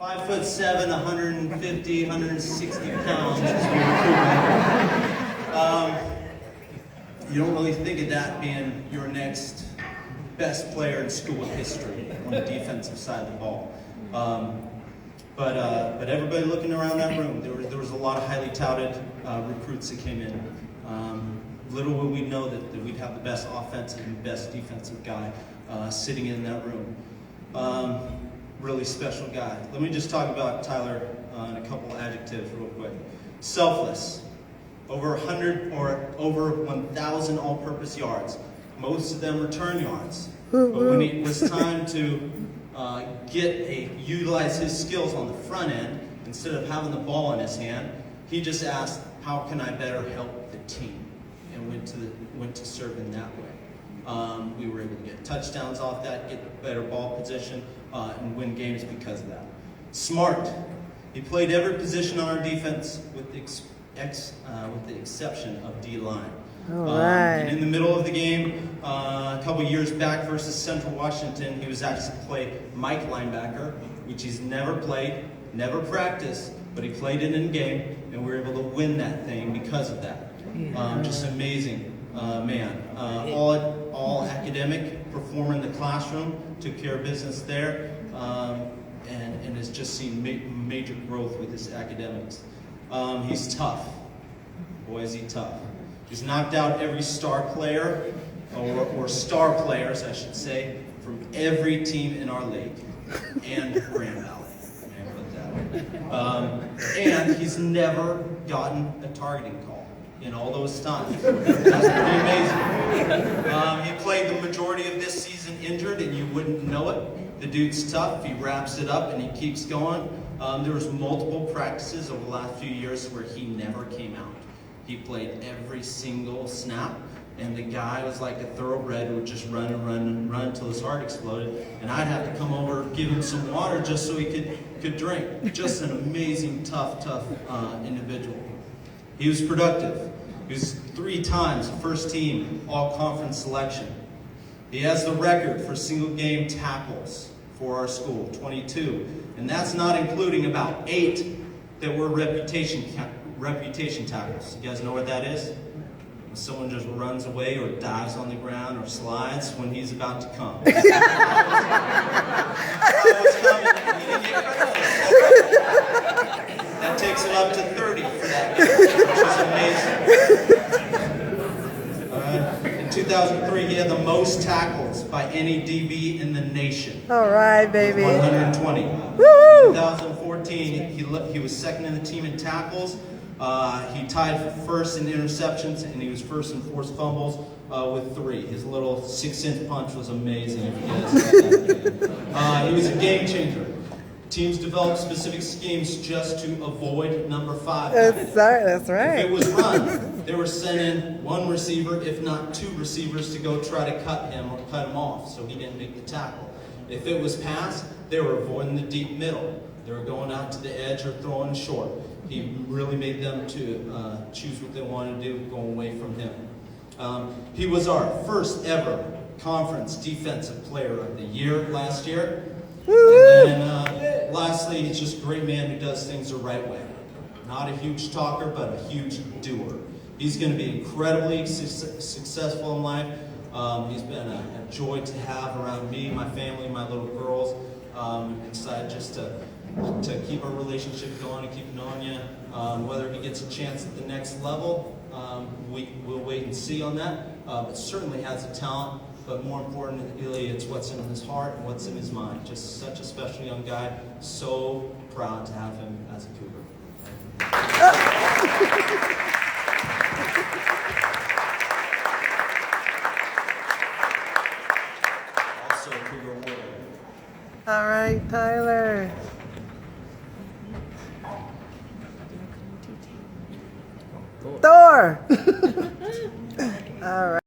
5'7", 150, 160 pounds. You don't really think of that being your next best player in school history on the defensive side of the ball. But everybody looking around that room, there was a lot of highly touted recruits that came in. Little would we know that we'd have the best offensive and best defensive guy sitting in that room. Really special guy. Let me just talk about Tyler in a couple adjectives real quick. Selfless. Over 100 or over 1,000 all-purpose yards. Most of them return yards. But when it was time to utilize his skills on the front end, instead of having the ball in his hand, he just asked, how can I better help the team? And went to serve in that way. We were able to get touchdowns off that, get better ball position, and win games because of that. Smart. He played every position on our defense with the exception of D-line. And in the middle of the game, a couple years back versus Central Washington, he was asked to play Mike linebacker, which he's never played, never practiced, but he played it in game, and we were able to win that thing because of that. Just amazing man. All academic, performer in the classroom, took care of business there, and has just seen major growth with his academics. He's tough. Boy, is he tough. He's knocked out every star player, or star players, I should say, from every team in our league, and Grand Valley. And he's never gotten a targeting call in all those times. That's pretty amazing. He played the majority of this season injured, and you wouldn't know it. The dude's tough. He wraps it up, and he keeps going. There was multiple practices over the last few years where he never came out. He played every single snap, and the guy was like a thoroughbred who would just run and run and run until his heart exploded. And I'd have to come over, give him some water just so he could drink. Just an amazing, tough individual. He was productive. He was 3 times first team all-conference selection. He has the record for single game tackles for our school, 22. And that's not including about 8 that were reputation tackles. You guys know what that is? When someone just runs away or dives on the ground or slides when he's about to come. That takes it up to 30 for that, which is amazing. In 2003, he had the most tackles by any DB in the nation. All right, baby. 120. Woo! 2014, he was second in the team in tackles. He tied for first in interceptions, and he was first in forced fumbles with 3. His little 6-inch punch was amazing. If you guys saw that. He was a game changer. Teams developed specific schemes just to avoid number 5. That's right. If it was run, they were sending 1 receiver, if not 2 receivers, to go try to cut him or cut him off so he didn't make the tackle. If it was pass, they were avoiding the deep middle. They were going out to the edge or throwing short. He really made them to choose what they wanted to do, going away from him. He was our first ever conference defensive player of the year last year. And then lastly, he's just a great man who does things the right way. Not a huge talker, but a huge doer. He's going to be incredibly successful in life. He's been a joy to have around me, my family, my little girls. I'm excited just to keep our relationship going and keep knowing you. Whether he gets a chance at the next level, we'll wait and see on that. But certainly has the talent, but more importantly, it's what's in his heart and what's in his mind. Just such a special young guy. So proud to have him as a Cougar. Also a Cougar warrior. All right, Tyler. Thor! All right.